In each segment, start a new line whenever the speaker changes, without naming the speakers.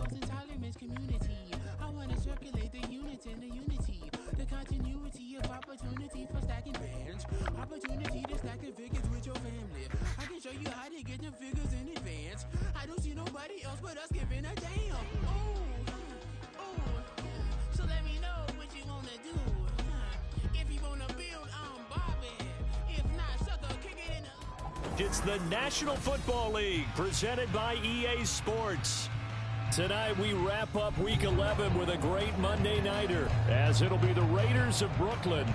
resource intolerance community. I want to circulate the unity and the unity, the continuity of opportunity for stacking bands, opportunity to stack the figures with your family. I can show you how to get the figures in advance. I don't see nobody else but us giving a damn. So let me know what you wanna do. If you wanna build, I'm Bobby. If not, sucker, kick it in the...
It's the National Football League, presented by EA Sports. Tonight we wrap up Week 11 with a great Monday nighter, as it'll be the Raiders of Brooklyn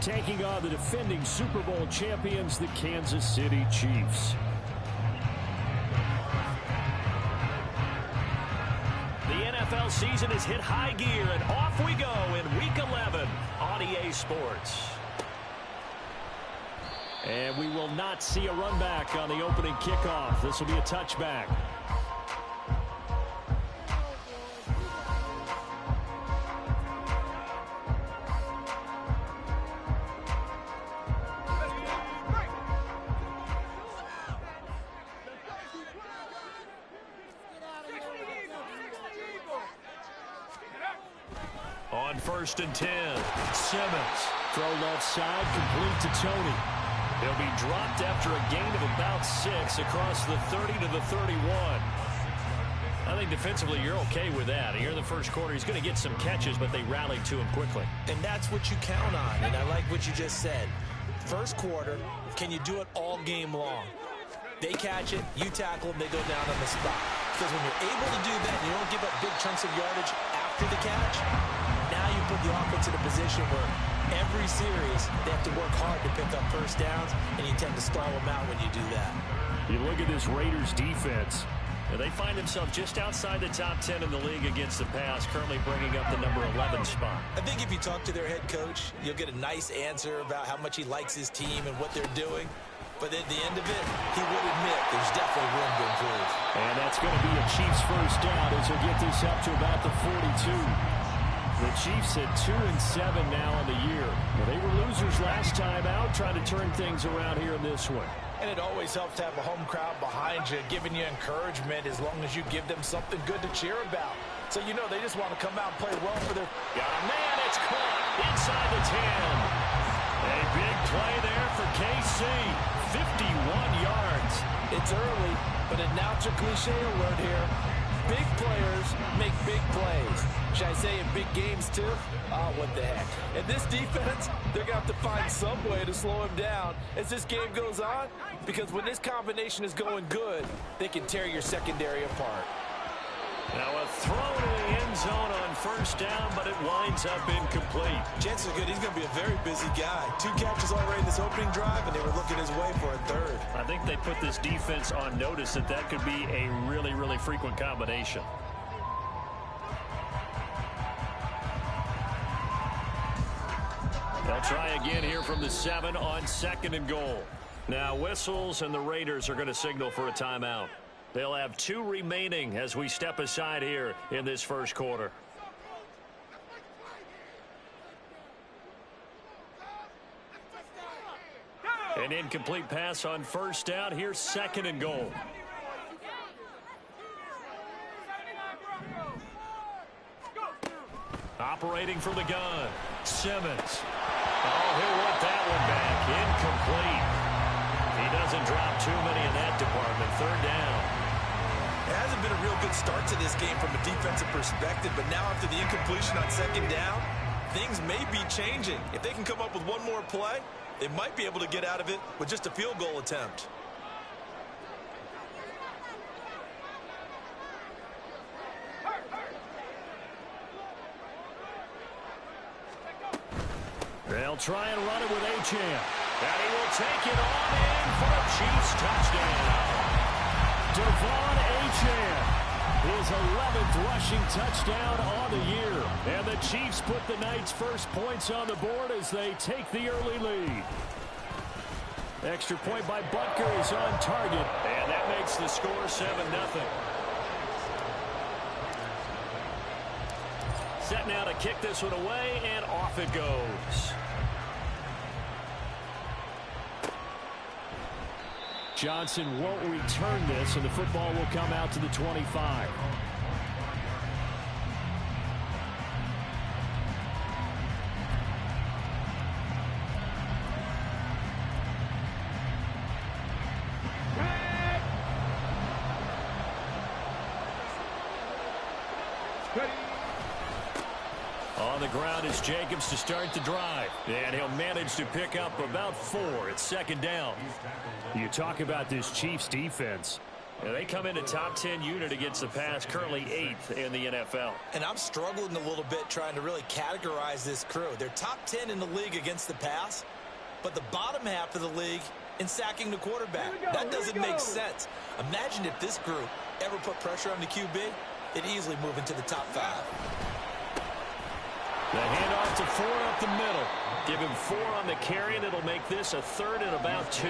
taking on the defending Super Bowl champions, the Kansas City Chiefs. The NFL season has hit high gear, and off we go in Week 11 on EA Sports. And we will not see a run back on the opening kickoff. This will be a touchback. On 1st and 10, Simmons. Throw left side, complete to Tony. He'll be dropped after a gain of about 6 across the 30 to the 31. I think defensively you're okay with that. Here in the first quarter, he's going to get some catches, but they rallied to him quickly.
And that's what you count on, and I like what you just said. First quarter, can you do it all game long? They catch it, you tackle them, they go down on the spot. Because when you're able to do that, you don't give up big chunks of yardage after the catch. Now you put the offense in a position where every series they have to work hard to pick up first downs, and you tend to stall them out when you do that.
You look at this Raiders defense, and they find themselves just outside the top 10 in the league against the pass, currently bringing up the number 11 spot.
I think if you talk to their head coach, you'll get a nice answer about how much he likes his team and what they're doing. But at the end of it, he would admit there's definitely room to improve.
And that's going to be a Chiefs first down as they get this up to about the 42. The Chiefs at 2-7 now on the year. Well, they were losers last time out, trying to turn things around here in this one.
And it always helps to have a home crowd behind you, giving you encouragement as long as you give them something good to cheer about. So you know they just want to come out and play well for their...
Got a man, it's caught inside the 10. A big play there for KC. 51 yards.
It's early, but a natural cliche alert here. Big players make big plays. Should I say in big games too? Oh, what the heck. And this defense, they're going to have to find some way to slow him down as this game goes on, because when this combination is going good, they can tear your secondary apart.
Now a throw to the end zone on first down, but it winds up incomplete.
Chances are good he's going to be a very busy guy. 2 catches already in this opening drive, and they were looking his way for a third.
I think they put this defense on notice that that could be a really, really frequent combination. They'll try again here from the 7 on 2nd and goal. Now whistles, and the Raiders are going to signal for a timeout. They'll have 2 remaining as we step aside here in this first quarter. An incomplete pass on first down. Here's 2nd and goal. Operating from the gun, Simmons. Oh, he'll want that one back. Incomplete. He doesn't drop too many in that department. 3rd down.
It hasn't been a real good start to this game from a defensive perspective, but now after the incompletion on 2nd down, things may be changing. If they can come up with one more play, they might be able to get out of it with just a field goal attempt.
They'll try and run it with Achane. And he will take it on in for a Chiefs touchdown. Devon Achane, his 11th rushing touchdown on the year. And the Chiefs put the Knights' first points on the board as they take the early lead. Extra point by Butker is on target. And that makes the score 7-0. Set now to kick this one away, and off it goes. Johnson won't return this, and the football will come out to the 25. On the ground is Jacobs to start the drive. And he'll manage to pick up about 4. It's second down. You talk about this Chiefs defense. They come into top 10 unit against the pass, currently 8th in the NFL.
And I'm struggling a little bit trying to really categorize this crew. They're top 10 in the league against the pass, but the bottom half of the league in sacking the quarterback. That doesn't make sense. Imagine if this group ever put pressure on the QB, it'd easily move into the top 5.
The handoff to Ford up the middle. Give him 4 on the carry, and it'll make this a 3rd and about 2.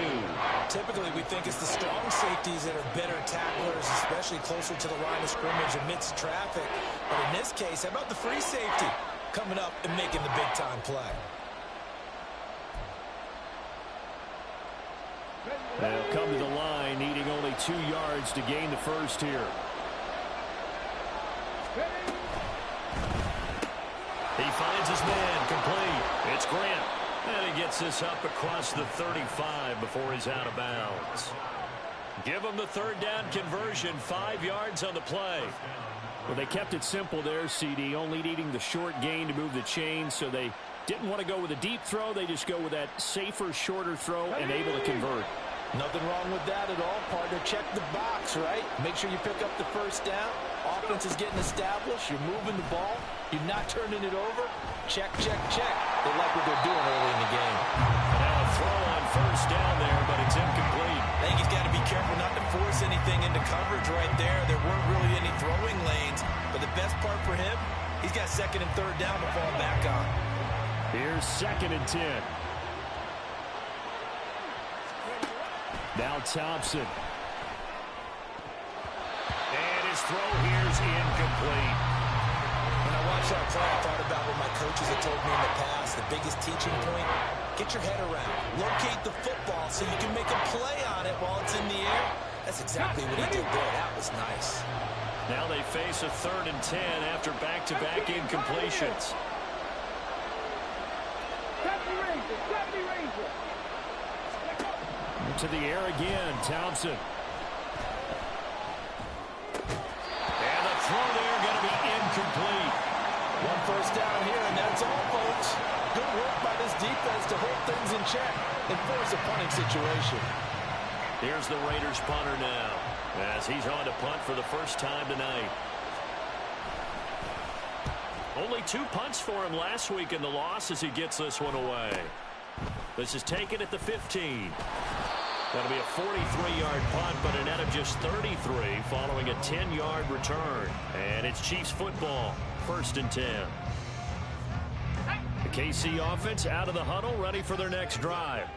Typically, we think it's the strong safeties that are better tacklers, especially closer to the line of scrimmage amidst traffic. But in this case, how about the free safety coming up and making the big-time play?
They'll come to the line, needing only 2 yards to gain the first here. He finds his man, complete. It's Grant. And he gets this up across the 35 before he's out of bounds. Give him the 3rd down conversion, 5 yards on the play. Well, they kept it simple there, CD, only needing the short gain to move the chains, so they didn't want to go with a deep throw. They just go with that safer, shorter throw and able to convert.
Nothing wrong with that at all, partner. Check the box, right? Make sure you pick up the first down. Offense is getting established. You're moving the ball. You're not turning it over. Check, check, check. They like what they're doing early in the game.
Now a throw on first down there, but it's incomplete.
I think he's got to be careful not to force anything into coverage right there. There weren't really any throwing lanes. But the best part for him, he's got 2nd and 3rd down to fall back on.
Here's 2nd and 10. Now Thompson. And his throw here's incomplete.
When I watched that play, I thought about what my coaches had told me in the past. The biggest teaching point, get your head around. Locate the football so you can make a play on it while it's in the air. That's exactly what he did there. That was nice.
Now they face a 3rd and 10 after back-to-back incompletions. To the air again, Thompson. And the throw there going to be incomplete.
1 first down here, and that's all, folks. Good work by this defense to hold things in check and force a punting situation.
Here's the Raiders punter now, as he's on to punt for the first time tonight. Only 2 punts for him last week in the loss as he gets this one away. This is taken at the 15. That'll be a 43-yard punt, but a net of just 33 following a 10-yard return. And it's Chiefs football, 1st and 10. The KC offense out of the huddle, ready for their next drive.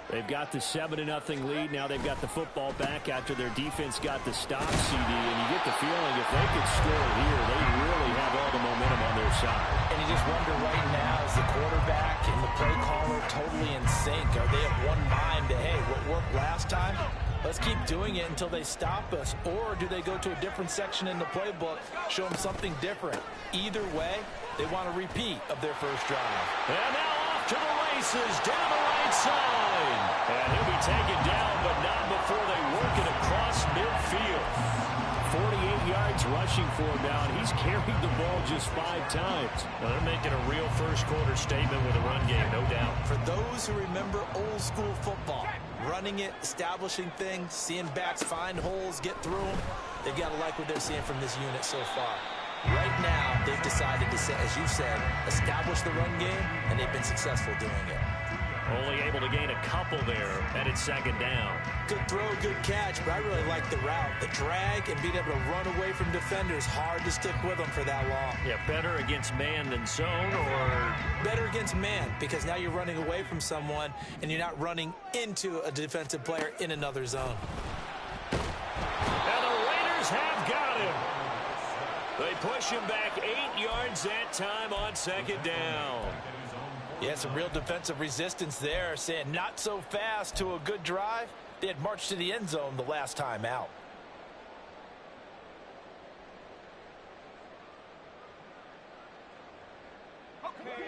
They've got the 7-0 lead. Now they've got the football back after their defense got the stop, CD. And you get the feeling if they could score here, they really have all the momentum on their side.
And you just wonder right now, is the quarterback and the play caller totally in sync? Are they at one mind to, hey, what worked last time? Let's keep doing it until they stop us. Or do they go to a different section in the playbook, show them something different? Either way, they want a repeat of their first drive.
And now off to the races down the right side. And he'll be taken down, but not before they work it across midfield. 48 yards rushing for him now, and he's carried the ball just 5 times. Now they're making a real first-quarter statement with a run game, no doubt.
For those who remember old-school football, running it, establishing things, seeing backs find holes, get through them, they've got to like what they're seeing from this unit so far. Right now, they've decided to, as you said, establish the run game, and they've been successful doing it.
Only able to gain a couple there, and it's 2nd down.
Good throw, good catch, but I really like the route. The drag and being able to run away from defenders, hard to stick with them for that long.
Yeah, better against man than zone, or?
Better against man, because now you're running away from someone, and you're not running into a defensive player in another zone.
And the Raiders have got him. They push him back 8 yards that time on 2nd down.
Yeah, some real defensive resistance there, saying not so fast to a good drive. They had marched to the end zone the last time out.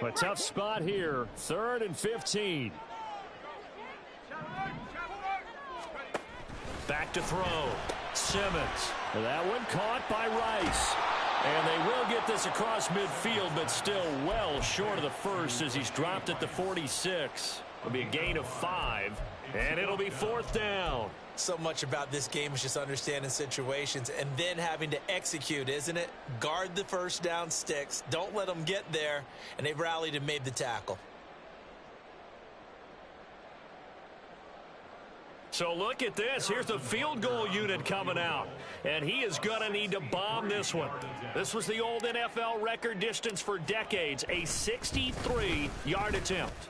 A tough spot here, 3rd and 15. Back to throw. Simmons. That one caught by Rice. And they will get this across midfield, but still well short of the first as he's dropped at the 46. It'll be a gain of 5, and it'll be 4th down.
So much about this game is just understanding situations and then having to execute, isn't it? Guard the first down sticks. Don't let them get there, and they've rallied and made the tackle.
So look at this. Here's the field goal unit coming out. And he is going to need to bomb this one. This was the old NFL record distance for decades, a 63-yard attempt.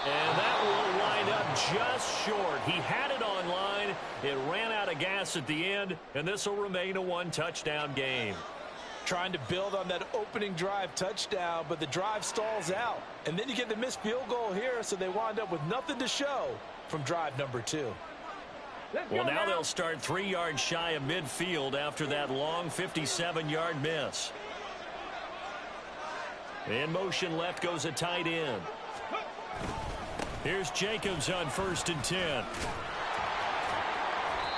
And that will wind up just short. He had it on line. It ran out of gas at the end, and this will remain a one-touchdown game.
Trying to build on that opening drive touchdown, but the drive stalls out. And then you get the missed field goal here, so they wind up with nothing to show from drive number 2.
Well, now they'll start 3 yards shy of midfield after that long 57-yard miss. In motion left goes a tight end. Here's Jacobs on 1st and 10.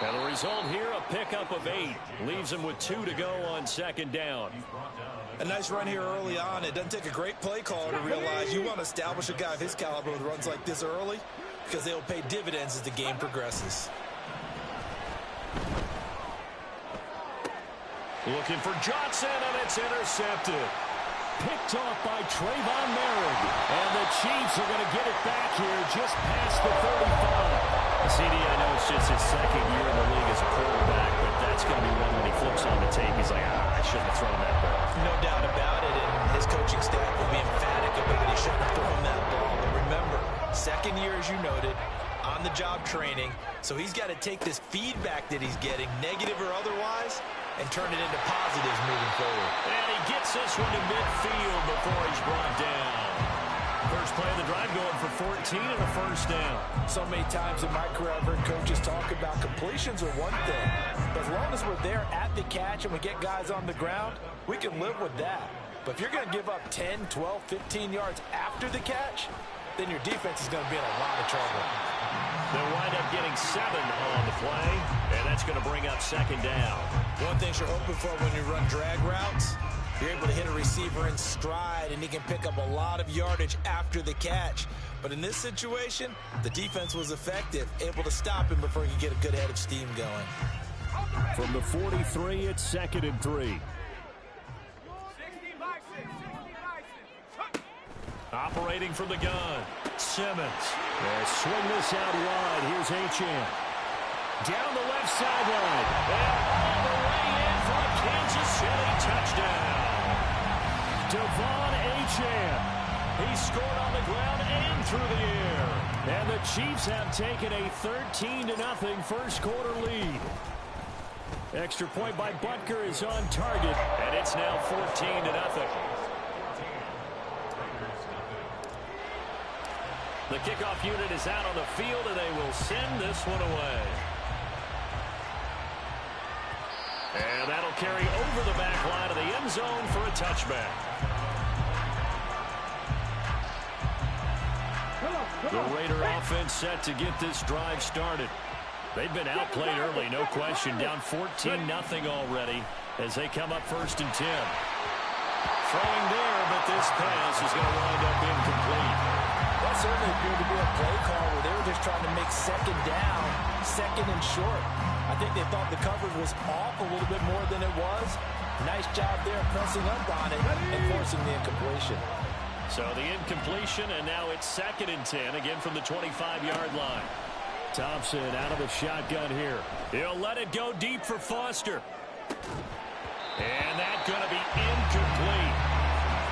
And the result here, a pickup of 8. Leaves him with 2 to go on 2nd down.
A nice run here early on. It doesn't take a great play caller to realize you want to establish a guy of his caliber with runs like this early, because they'll pay dividends as the game progresses.
Looking for Johnson, and it's intercepted. Picked off by Trayvon Merrick. And the Chiefs are going to get it back here just past the 35. CD, I know it's just his 2nd year in the league as a quarterback, but that's going to be one when he flips on the tape. He's like, I shouldn't have thrown that ball.
No doubt about it, and his coaching staff will be emphatic about he shouldn't have thrown that ball. But remember, 2nd year, as you noted, on-the-job training, so he's got to take this feedback that he's getting, negative or otherwise, and turn it into positives moving forward.
And he gets this one to midfield before he's brought down. First play of the drive going for 14 and a 1st down.
So many times in my career, I've heard coaches talk about completions are one thing, but as long as we're there at the catch and we get guys on the ground, we can live with that. But if you're going to give up 10, 12, 15 yards after the catch, then your defense is going to be in a lot of trouble.
They'll wind up getting 7 on the play, and that's going to bring up 2nd down.
One thing you're hoping for when you run drag routes, you're able to hit a receiver in stride, and he can pick up a lot of yardage after the catch. But in this situation, the defense was effective, able to stop him before he could get a good head of steam going.
From the 43, it's 2nd and 3. Operating from the gun, Simmons. They swing this out wide. Here's Achane. Down the left sideline. And all the way in for a Kansas City touchdown. Devon Achane. He scored on the ground and through the air. And the Chiefs have taken a 13-0 first quarter lead. Extra point by Butker is on target, and it's now 14-0. The kickoff unit is out on the field, and they will send this one away. And that'll carry over the back line of the end zone for a touchback. The Raider offense set to get this drive started. They've been outplayed early, no question. Down 14-0 already as they come up 1st and 10. Throwing there, but this pass is going to wind up incomplete.
That certainly appeared to be a play call where they were just trying to make 2nd down, 2nd and short. I think they thought the coverage was off a little bit more than it was. Nice job there pressing up on it and forcing the incompletion.
So the incompletion, and now it's 2nd and 10, again from the 25-yard line. Thompson out of the shotgun here. He'll let it go deep for Foster. And that's going to be incomplete.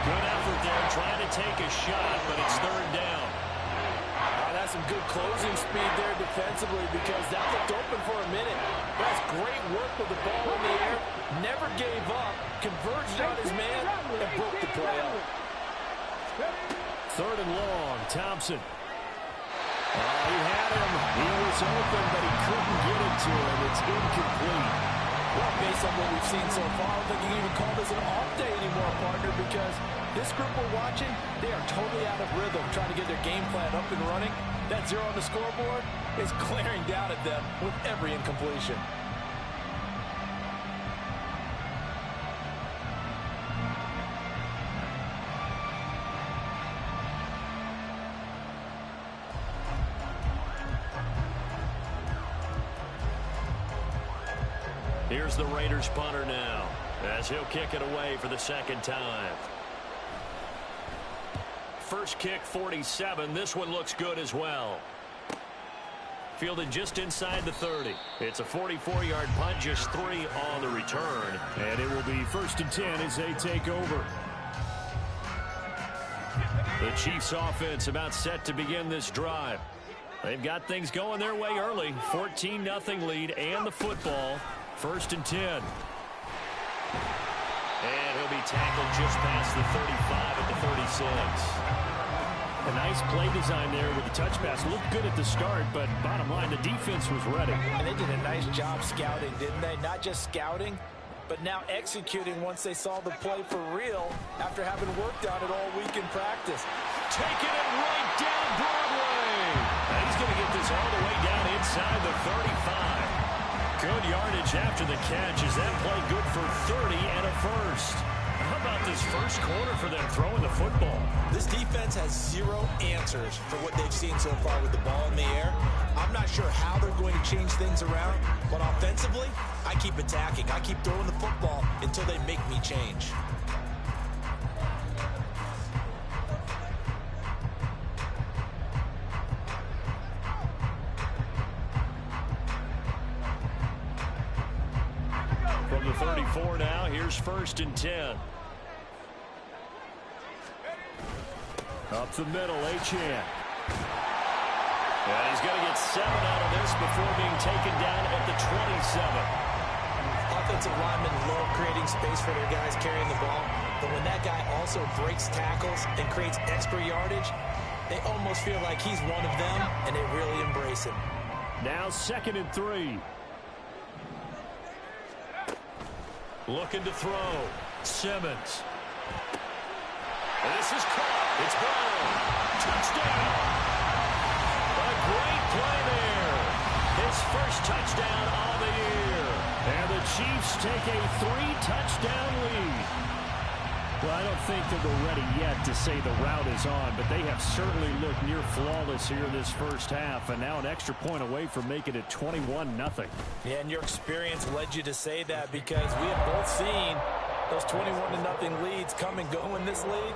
Good effort there, trying to take a shot, but it's 3rd down.
That's some good closing speed there defensively, because that looked open for a minute. That's great work with the ball in the air. Never gave up, converged on his man, and broke the play up.
3rd and long, Thompson. He had him. He was open, but he couldn't get it to him. It's incomplete.
Well, based on what we've seen so far, I don't think you can even call this an off day anymore, partner, because this group we're watching, they are totally out of rhythm, trying to get their game plan up and running. That 0 on the scoreboard is glaring down at them with every incompletion.
Here's the Raiders punter now, as he'll kick it away for the second time. First kick, 47. This one looks good as well. Fielded just inside the 30. It's a 44-yard punt, just 3 on the return.
And it will be 1st and 10 as they take over.
The Chiefs offense about set to begin this drive. They've got things going their way early. 14-0 lead and the football. 1st and 10. And he'll be tackled just past the 35 at the 36.
A nice play design there with the touch pass. Looked good at the start, but bottom line, the defense was ready.
And they did a nice job scouting, didn't they? Not just scouting, but now executing once they saw the play for real after having worked on it all week in practice.
Taking it right down Broadway. And he's going to get this all the way down inside the 35. Good yardage after the catch. Is that play good for 30 and a first? How about this first quarter for them throwing the football?
This defense has 0 answers for what they've seen so far with the ball in the air. I'm not sure how they're going to change things around, but offensively, I keep attacking. I keep throwing the football until they make me change.
From the 34 now, here's 1st and 10.
Up the middle, Achane.
And he's going to get 7 out of this before being taken down at the 27.
Offensive linemen love creating space for their guys carrying the ball, but when that guy also breaks tackles and creates extra yardage, they almost feel like he's one of them, and they really embrace him.
Now 2nd and 3.
Looking to throw. Simmons. This is caught. It's Brown. Touchdown. A great play there. His first touchdown of the year.
And the Chiefs take a 3-touchdown lead. Well, I don't think that we're ready yet to say the route is on, but they have certainly looked near flawless here this first half, and now an extra point away from making it 21-0.
Yeah, and your experience led you to say that because we have both seen those 21-0 leads come and go in this league.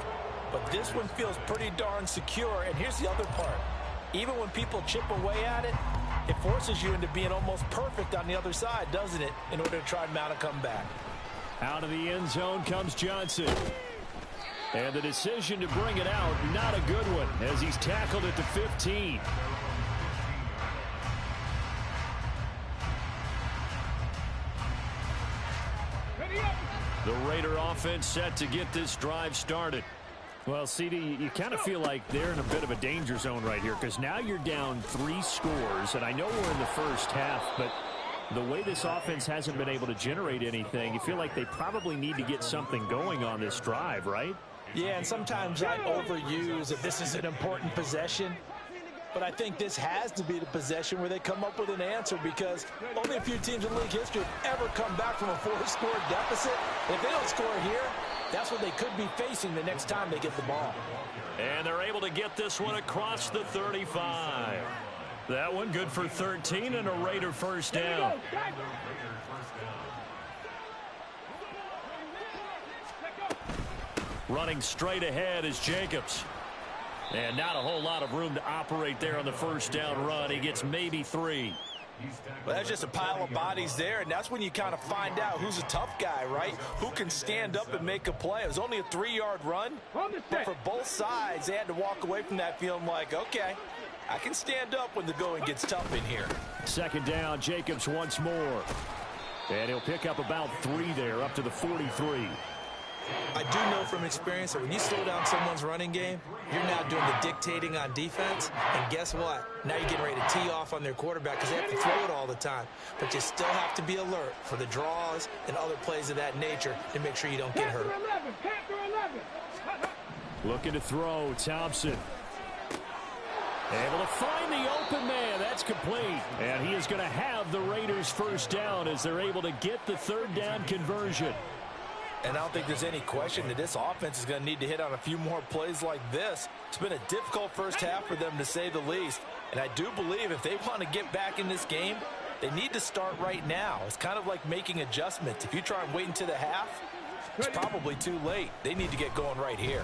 But this one feels pretty darn secure. And here's the other part. Even when people chip away at it, it forces you into being almost perfect on the other side, doesn't it, in order to try and mount a comeback.
Out of the end zone comes Johnson. And the decision to bring it out, not a good one, as he's tackled at the 15.
The Raider offense set to get this drive started.
Well, CD, you kind of feel like they're in a bit of a danger zone right here because now you're down 3 scores, and I know we're in the first half, but the way this offense hasn't been able to generate anything, you feel like they probably need to get something going on this drive, right?
Yeah, and sometimes I overuse if this is an important possession. But I think this has to be the possession where they come up with an answer because only a few teams in league history have ever come back from a 4-score deficit. If they don't score here, that's what they could be facing the next time they get the ball.
And they're able to get this one across the 35. That one good for 13 and a Raider first down. Running straight ahead is Jacobs. And not a whole lot of room to operate there on the first down run. He gets maybe 3.
Well, that's just a pile of bodies there, and that's when you kind of find out who's a tough guy, right? Who can stand up and make a play. It was only a 3-yard run, but for both sides, they had to walk away from that feeling like, okay, I can stand up when the going gets tough in here.
Second down, Jacobs once more. And he'll pick up about 3 there, up to the 43.
I do know from experience that when you slow down someone's running game, you're now doing the dictating on defense. And guess what? Now you're getting ready to tee off on their quarterback because they have to throw it all the time. But you still have to be alert for the draws and other plays of that nature to make sure you don't get hurt.
Looking to throw, Thompson. Able to find the open man. That's complete. And he is going to have the Raiders first down as they're able to get the third down conversion.
And I don't think there's any question that this offense is going to need to hit on a few more plays like this. It's been a difficult first half for them, to say the least. And I do believe if they want to get back in this game, They need to start right now. It's kind of like making adjustments. If you try and wait until the half, it's probably too late. They need to get going right here.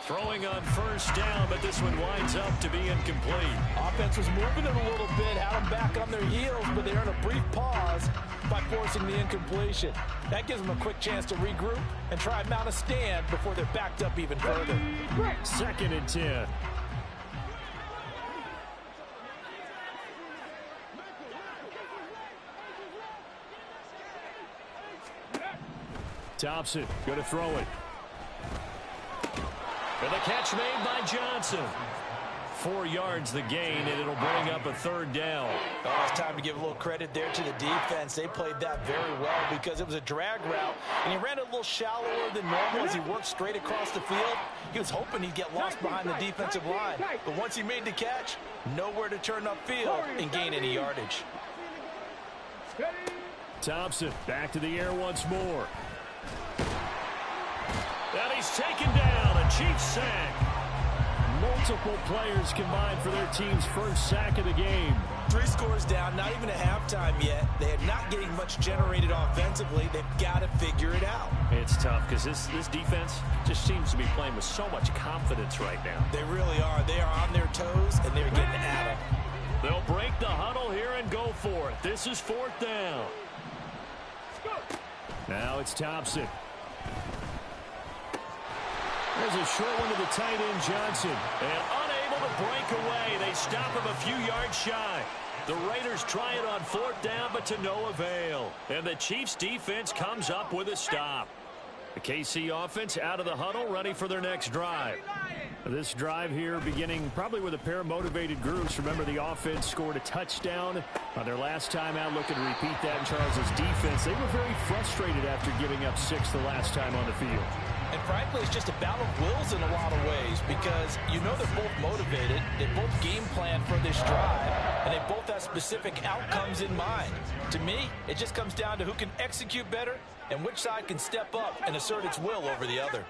Throwing on first down, but this one winds up to be incomplete.
Offense was moving it a little bit, had them back on their heels, but they earned a brief pause by forcing the incompletion. That gives them a quick chance to regroup and try and mount a stand before they're backed up even further.
2nd and 10. Thompson, going to throw it. And the catch made by Johnson. 4 yards the gain, and it'll bring up a 3rd down.
Oh, it's time to give a little credit there to the defense. They played that very well because it was a drag route, and he ran it a little shallower than normal as he worked straight across the field. He was hoping he'd get lost behind the defensive line, but once he made the catch, nowhere to turn upfield and gain any yardage.
Thompson back to the air once more. And he's taken down, a Chiefs sack. Multiple players combined for their team's first sack of the game.
3 scores down, not even a halftime yet. They are not getting much generated offensively. They've got to figure it out.
It's tough because this defense just seems to be playing with so much confidence right now.
They really are. They are on their toes, and they're getting at them.
They'll break the huddle here and go for it. This is 4th down. Now it's Thompson. There's a short one to the tight end, Johnson. And unable to break away. They stop him a few yards shy. The Raiders try it on 4th down, but to no avail. And the Chiefs defense comes up with a stop. The KC offense out of the huddle, ready for their next drive. This drive here beginning probably with a pair of motivated groups. Remember, the offense scored a touchdown on their last time out, looking to repeat that in Charles's defense. They were very frustrated after giving up 6 the last time on the field.
And frankly, it's just a battle of wills in a lot of ways because you know they're both motivated. They both game plan for this drive, and they both have specific outcomes in mind. To me, it just comes down to who can execute better and which side can step up and assert its will over the other.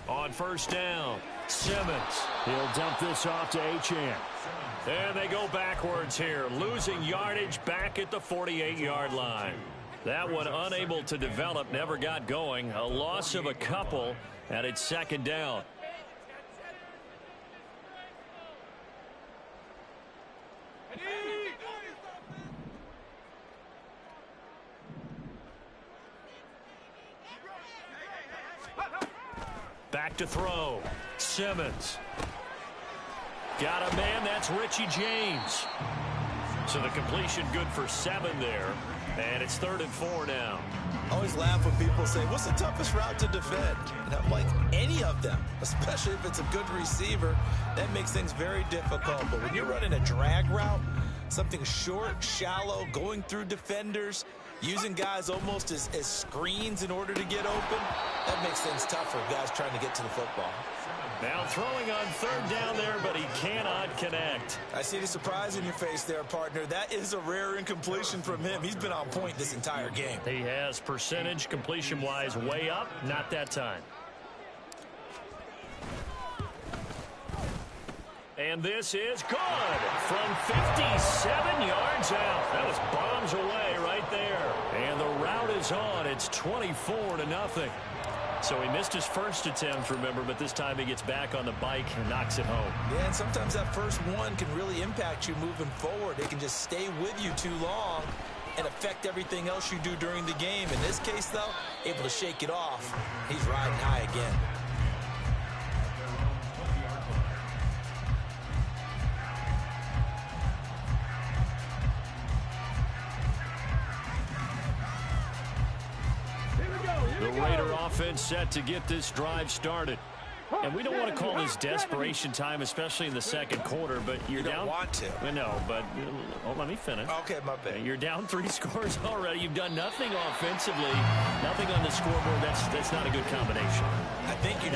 On first down, Simmons. He'll dump this off to Achane. And they go backwards here, losing yardage back at the 48-yard line. That one unable to develop, never got going. A loss of a couple, and it's 2nd down. Back to throw. Simmons. Got a man, that's Richie James. So the completion good for 7 there. And it's 3rd and 4 now.
I always laugh when people say, what's the toughest route to defend? And I'm like, any of them, especially if it's a good receiver. That makes things very difficult. But when you're running a drag route, something short, shallow, going through defenders, using guys almost as screens in order to get open, that makes things tough for guys trying to get to the football.
Now throwing on 3rd down there, but he cannot connect.
I see the surprise in your face there, partner. That is a rare incompletion from him. He's been on point this entire game.
He has percentage completion-wise way up, not that time. And this is good from 57 yards out. That was bombs away right there. And the route is on. It's 24-0. So he missed his first attempt, remember, but this time he gets back on the bike and knocks it home.
Yeah, and sometimes that first one can really impact you moving forward. It can just stay with you too long and affect everything else you do during the game. In this case, though, able to shake it off. He's riding high again.
The Raider offense set to get this drive started. And we don't want to call this desperation time, especially in the 2nd quarter, but you're down.
You don't want to.
I know, but let me finish.
Okay, my bad.
You're down 3 scores already. You've done nothing offensively, nothing on the scoreboard. That's not a good combination.
I think you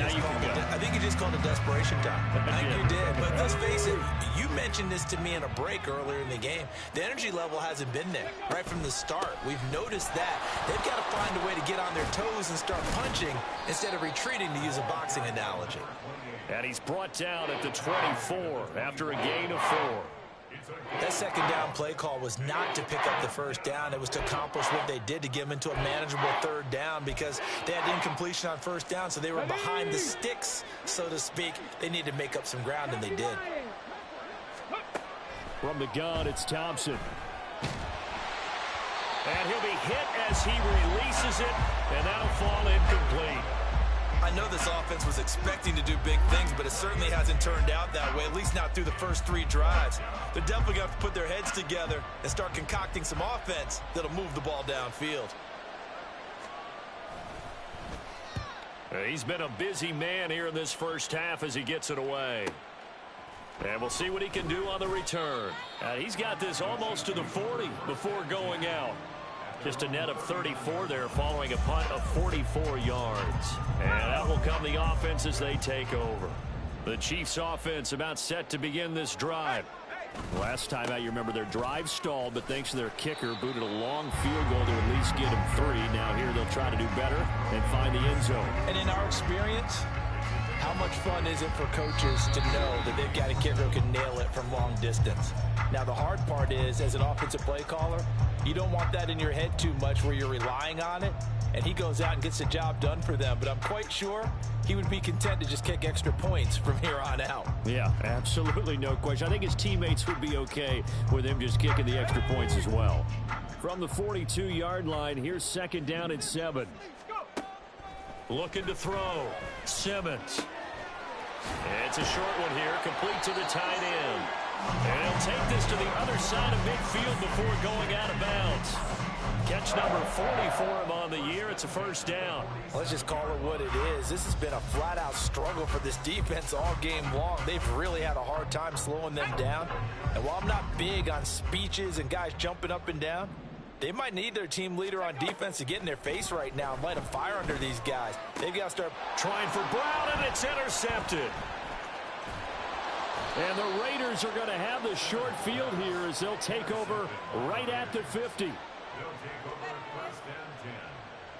just called it desperation time. I think you did. But let's face it, you mentioned this to me in a break earlier in the game. The energy level hasn't been there right from the start. We've noticed that. They've got to find a way to get on their toes and start punching instead of retreating, to use a boxing analogy.
And he's brought down at the 24 after a gain of 4.
That second down play call was not to pick up the first down. It was to accomplish what they did, to get them into a manageable third down, because they had incompletion on first down, so they were behind the sticks, so to speak. They needed to make up some ground, and they did.
From the gun, it's Thompson. And he'll be hit as he releases it, and that'll fall incomplete.
I know this offense was expecting to do big things, but it certainly hasn't turned out that way, at least not through the first 3 drives. They're definitely going to have to put their heads together and start concocting some offense that'll move the ball downfield.
He's been a busy man here in this first half as he gets it away. And we'll see what he can do on the return. He's got this almost to the 40 before going out. Just a net of 34 there following a punt of 44 yards. And that will come the offense as they take over. The Chiefs offense about set to begin this drive. Last time out, you remember their drive stalled, but thanks to their kicker, booted a long field goal to at least get them 3. Now here they'll try to do better and find the end zone.
And in our experience, how much fun is it for coaches to know that they've got a kicker who can nail it from long distance? Now, the hard part is, as an offensive play caller, you don't want that in your head too much where you're relying on it, and he goes out and gets the job done for them. But I'm quite sure he would be content to just kick extra points from here on out.
Yeah, absolutely no question. I think his teammates would be okay with him just kicking the extra points as well. From the 42-yard line, here's second down and 7. Looking to throw. Simmons. It's a short one here, complete to the tight end. And he'll take this to the other side of midfield before going out of bounds. Catch number 40 for him on the year. It's a first down.
Let's just call it what it is. This has been a flat-out struggle for this defense all game long. They've really had a hard time slowing them down. And while I'm not big on speeches and guys jumping up and down, they might need their team leader on defense to get in their face right now and light a fire under these guys. They've got to start
trying for Brown, and it's intercepted. And the Raiders are going to have the short field here as they'll take over right at the 50.
They'll take over first and 10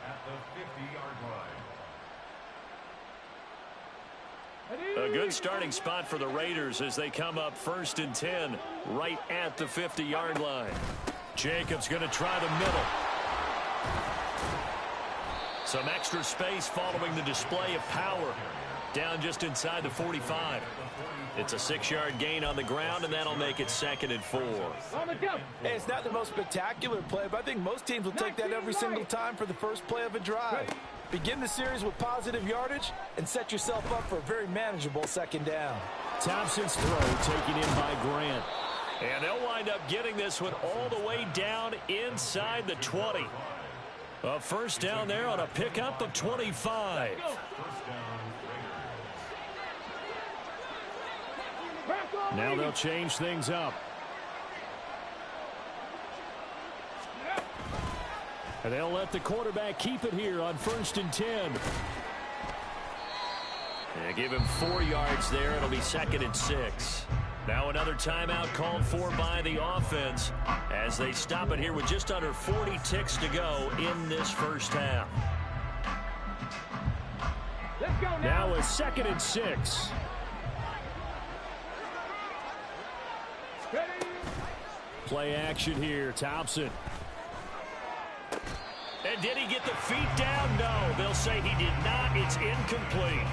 at the 50-yard line.
A good starting spot for the Raiders as they come up first and 10 right at the 50-yard line. Jacobs going to try the middle. Some extra space following the display of power. Down just inside the 45. It's a 6-yard gain on the ground, and that'll make it 2nd and 4.
Hey, it's not the most spectacular play, but I think most teams will take that every single time for the first play of a drive. Begin the series with positive yardage and set yourself up for a very manageable second down.
Thompson's throw taken in by Grant. And they'll wind up getting this one all the way down inside the 20. A first down there on a pickup of 25. Now they'll change things up. And they'll let the quarterback keep it here on first and 10. And give him 4 yards there. It'll be 2nd and 6. Now another timeout called for by the offense as they stop it here with just under 40 ticks to go in this first half. Now a 2nd and 6. Play action here. Thompson. And did he get the feet down? No. They'll say he did not. It's incomplete.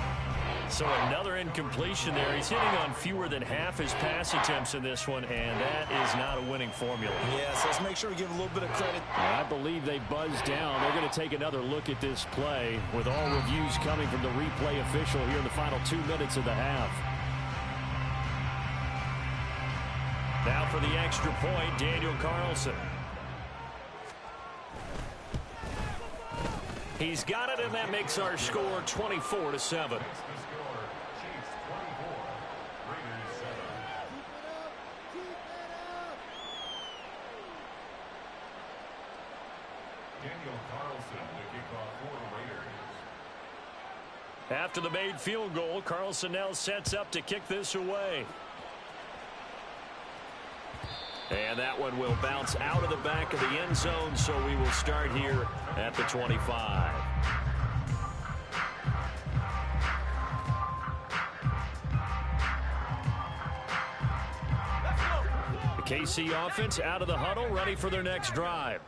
So another incompletion there. He's hitting on fewer than half his pass attempts in this one, and that is not a winning formula.
Yes, let's make sure we give a little bit of credit.
I believe they buzzed down. They're going to take another look at this play with all reviews coming from the replay official here in the final 2 minutes of the half. Now for the extra point, Daniel Carlson. He's got it, and that makes our score 24-7. After the made field goal, Carlson now sets up to kick this away. And that one will bounce out of the back of the end zone, so we will start here at the 25. KC offense out of the huddle, ready for their next drive.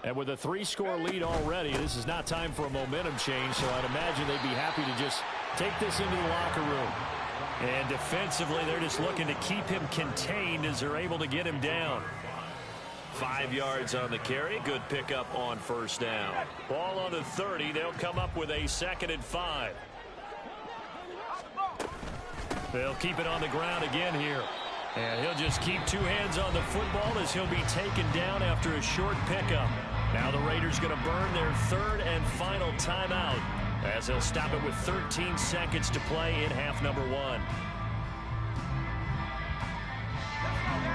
And with a 3-score lead already, this is not time for a momentum change, so I'd imagine they'd be happy to just take this into the locker room. And defensively, they're just looking to keep him contained as they're able to get him down. 5 yards on the carry. Good pickup on first down. Ball on the 30. They'll come up with a 2nd and 5. They'll keep it on the ground again here. And he'll just keep 2 hands on the football as he'll be taken down after a short pickup. Now the Raiders going to burn their 3rd and final timeout as they'll stop it with 13 seconds to play in half number 1.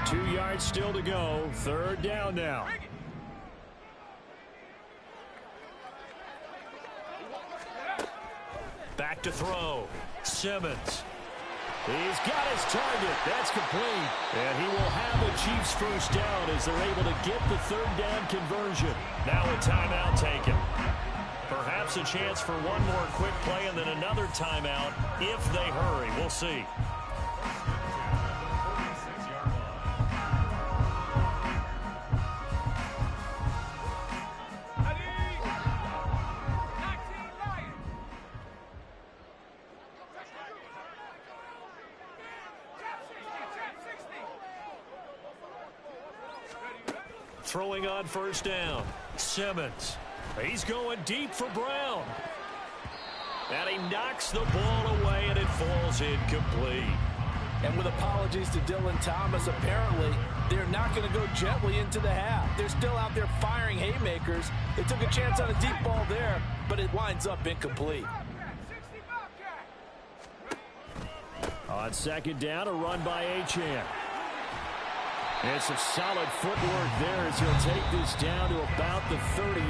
2 yards still to go. 3rd down now. Back to throw. Simmons. He's got his target. That's complete. And he will have the Chiefs first down as they're able to get the 3rd down conversion. Now a timeout taken. Perhaps a chance for one more quick play and then another timeout if they hurry. We'll see. Throwing on first down. Simmons. He's going deep for Brown. And he knocks the ball away, and it falls incomplete.
And with apologies to Dylan Thomas, apparently they're not going to go gently into the half. They're still out there firing haymakers. They took a chance on a deep ball there, but it winds up incomplete.
On 2nd down, a run by Achane. And some solid footwork there as he'll take this down to about the 38.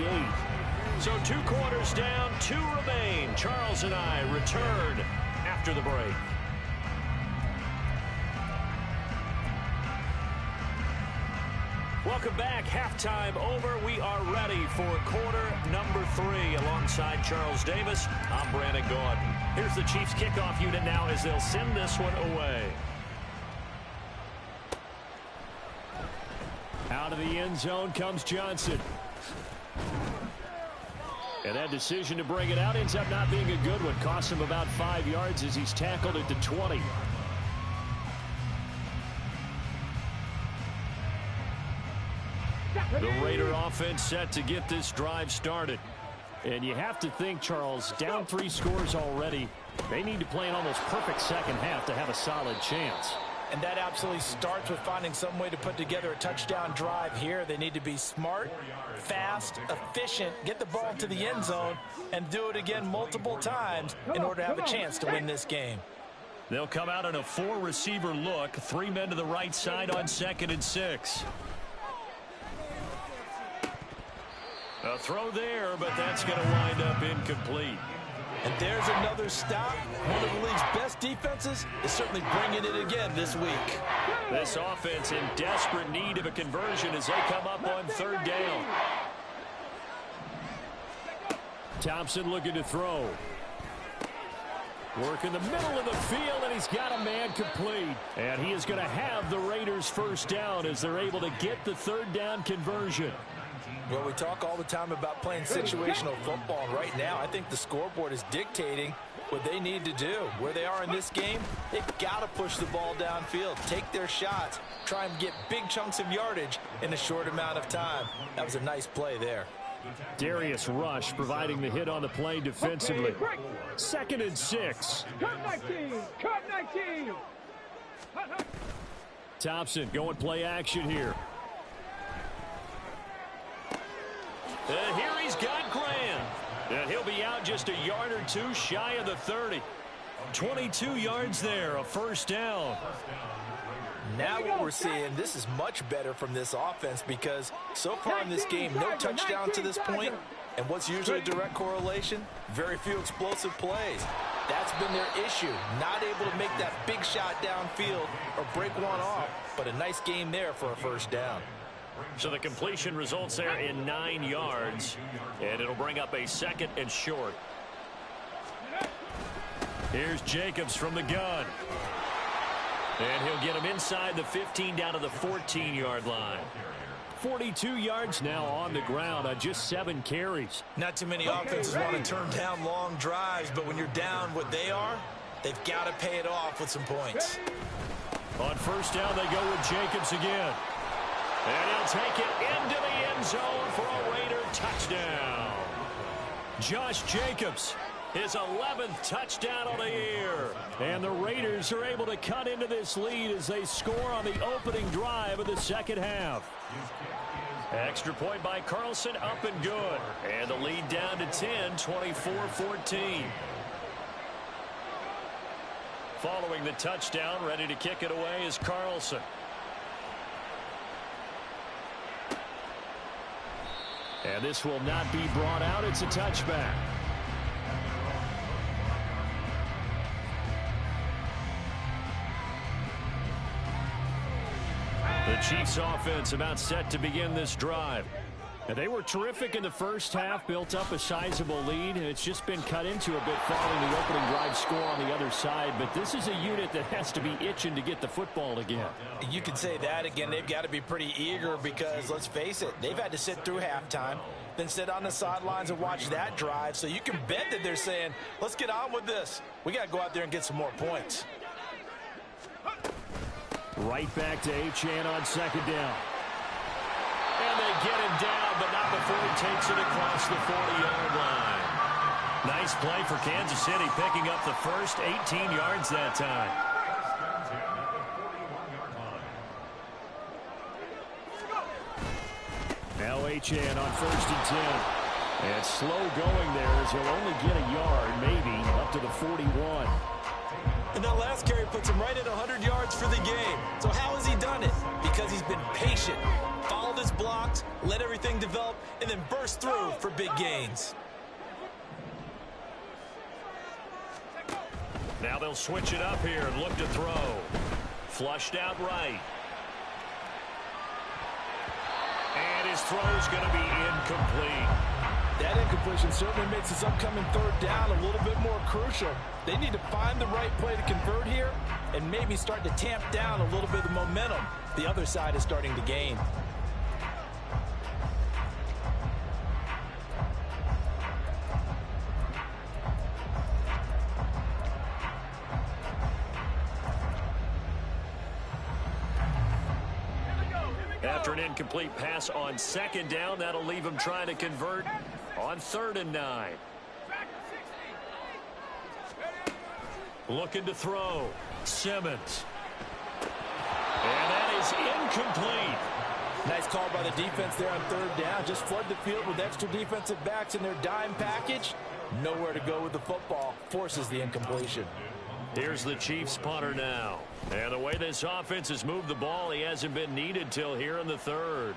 So 2 quarters down, 2 remain. Charles and I return after the break. Welcome back. Halftime over. We are ready for quarter number 3. Alongside Charles Davis, I'm Brandon Gaudin. Here's the Chiefs kickoff unit now as they'll send this one away. Out of the end zone comes Johnson. And that decision to bring it out ends up not being a good one. Costs him about 5 yards as he's tackled at the 20. The Raider offense set to get this drive started. And you have to think, Charles, down 3 scores already. They need to play an almost perfect second half to have a solid chance.
And that absolutely starts with finding some way to put together a touchdown drive here. They need to be smart, fast, efficient, get the ball to the end zone, and do it again multiple times in order to have a chance to win this game.
They'll come out in a 4-receiver look. 3 men to the right side on 2nd and 6. A throw there, but that's going to wind up incomplete.
And there's another stop. One of the league's best defenses is certainly bringing it again this week.
This offense in desperate need of a conversion as they come up on 3rd down. Thompson looking to throw. Work in the middle of the field, and he's got a man complete. And he is going to have the Raiders first down as they're able to get the 3rd down conversion.
Well, we talk all the time about playing situational football, and right now I think the scoreboard is dictating what they need to do. Where they are in this game, they've got to push the ball downfield, take their shots, try and get big chunks of yardage in a short amount of time. That was a nice play there.
Darius Rush providing the hit on the play defensively. 2nd and 6.
Cut 19! Cut 19!
Thompson going play action here. Here he's got Graham. And he'll be out just a yard or 2 shy of the 30. 22 yards there, a first down.
Now what we're seeing, this is much better from this offense because so far in this game, no touchdown to this point. And what's usually a direct correlation? Very few explosive plays. That's been their issue. Not able to make that big shot downfield or break one off. But a nice game there for a first down.
So the completion results there in 9 yards. And it'll bring up a 2nd and short. Here's Jacobs from the gun. And he'll get him inside the 15 down to the 14-yard line. 42 yards now on the ground on just 7 carries.
Not too many offenses want to turn down long drives, but when you're down what they are, they've got to pay it off with some points.
On first down, they go with Jacobs again. And he'll take it into the end zone for a Raider touchdown. Josh Jacobs, his 11th touchdown of the year. And the Raiders are able to cut into this lead as they score on the opening drive of the second half. Extra point by Carlson, up and good. And the lead down to 10, 24-14. Following the touchdown, ready to kick it away is Carlson. And this will not be brought out. It's a touchback. The Chiefs offense about set to begin this drive. And they were terrific in the first half, built up a sizable lead, and it's just been cut into a bit following the opening drive score on the other side. But this is a unit that has to be itching to get the football again.
You can say that again. They've got to be pretty eager because, let's face it, they've had to sit through halftime, then sit on the sidelines and watch that drive. So you can bet that they're saying, let's get on with this. We got to go out there and get some more points.
Right back to Achane on second down. And they get him down, but not before he takes it across the 40-yard line. Nice play for Kansas City, picking up the first 18 yards that time. Now Achane on first and 10. And slow going there as he'll only get a yard, maybe, up to the 41.
And that last carry puts him right at 100 yards for the game. So how has he done it? Because he's been patient, followed his blocks, let everything develop, and then burst through for big gains.
Now they'll switch it up here and look to throw. Flushed out right. And his throw's going to be incomplete.
That incompletion certainly makes this upcoming third down a little bit more crucial. They need to find the right play to convert here and maybe start to tamp down a little bit of momentum the other side is starting to gain.
After an incomplete pass on second down, that'll leave him trying to convert on 3rd and 9. Looking to throw. Simmons. And that is incomplete.
Nice call by the defense there on 3rd down. Just flood the field with extra defensive backs in their dime package. Nowhere to go with the football. Forces the incompletion.
Here's the Chiefs punter now. And the way this offense has moved the ball, he hasn't been needed till here in the 3rd.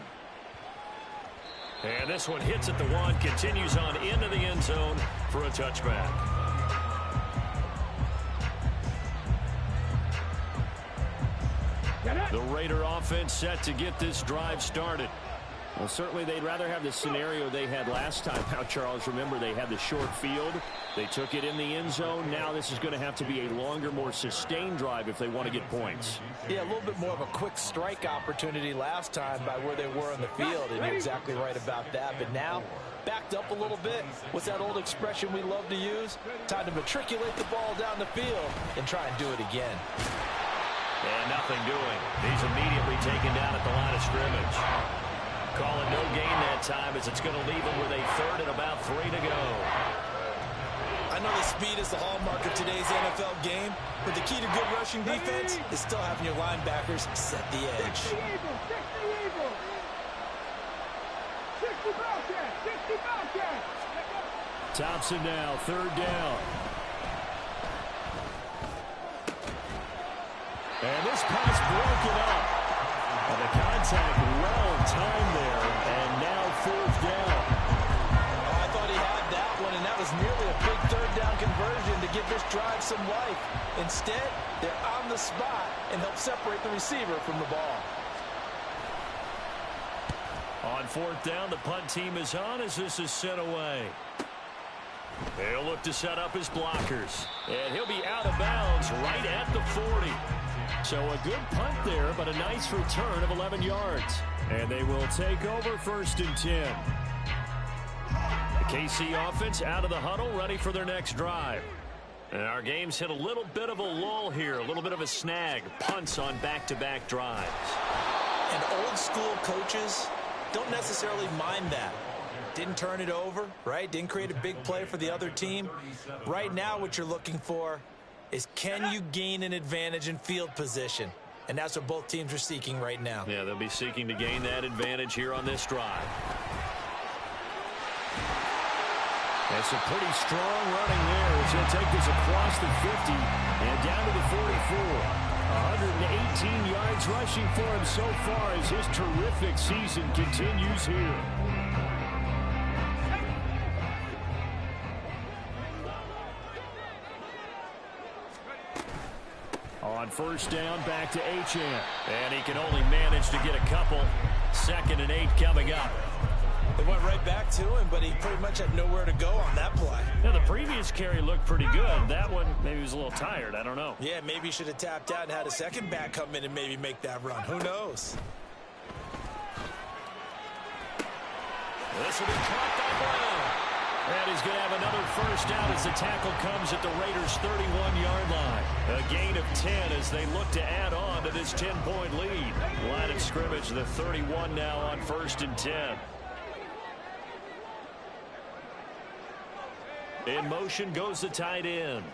And this one hits at the 1, continues on into the end zone for a touchback. The Raider offense set to get this drive started. Well, certainly they'd rather have the scenario they had last time. Now, Charles, remember, they had the short field. They took it in the end zone. Now this is going to have to be a longer, more sustained drive if they want to get points.
Yeah, a little bit more of a quick strike opportunity last time by where they were on the field, and you're exactly right about that. But now, backed up a little bit. What's that old expression we love to use? Time to matriculate the ball down the field and try and do it again.
And nothing doing. He's immediately taken down at the line of scrimmage. Calling no gain that time as it's going to leave him with a 3rd and about 3 to go.
I know the speed is the hallmark of today's NFL game, but the key to good rushing defense is still having your linebackers set the edge.
60 Eagles. 60 Bobcats. 60 Bobcats.
Thompson now, 3rd down. And this pass broken up. And the contact well timed there, and now 4th down.
Oh, I thought he had that one, and that was nearly a big 3rd down conversion to give this drive some life. Instead, they're on the spot and help separate the receiver from the ball.
On 4th down, the punt team is on as this is sent away. He'll look to set up his blockers. And he'll be out of bounds right at the 40. So a good punt there, but a nice return of 11 yards. And they will take over 1st and 10. The KC offense out of the huddle, ready for their next drive. And our game's hit a little bit of a lull here, a little bit of a snag. Punts on back-to-back drives.
And old school coaches don't necessarily mind that. Didn't turn it over, right? Didn't create a big play for the other team. Right now what you're looking for is, can you gain an advantage in field position? And that's what both teams are seeking right now.
Yeah, they'll be seeking to gain that advantage here on this drive. That's a pretty strong running there as he'll take this across the 50 and down to the 44. 118 yards rushing for him so far as his terrific season continues here. On 1st down, back to Achane. And he can only manage to get a couple. 2nd and 8 coming up.
They went right back to him, but he pretty much had nowhere to go on that play.
Now, the previous carry looked pretty good. That one, maybe he was a little tired. I don't know.
Yeah, maybe he should have tapped out and had a second back come in and maybe make that run. Who knows?
This will be caught by Brown. And he's going to have another 1st down as the tackle comes at the Raiders' 31-yard line. A gain of 10 as they look to add on to this 10-point lead. Line of scrimmage, the 31 now on 1st and 10. In motion goes the tight end.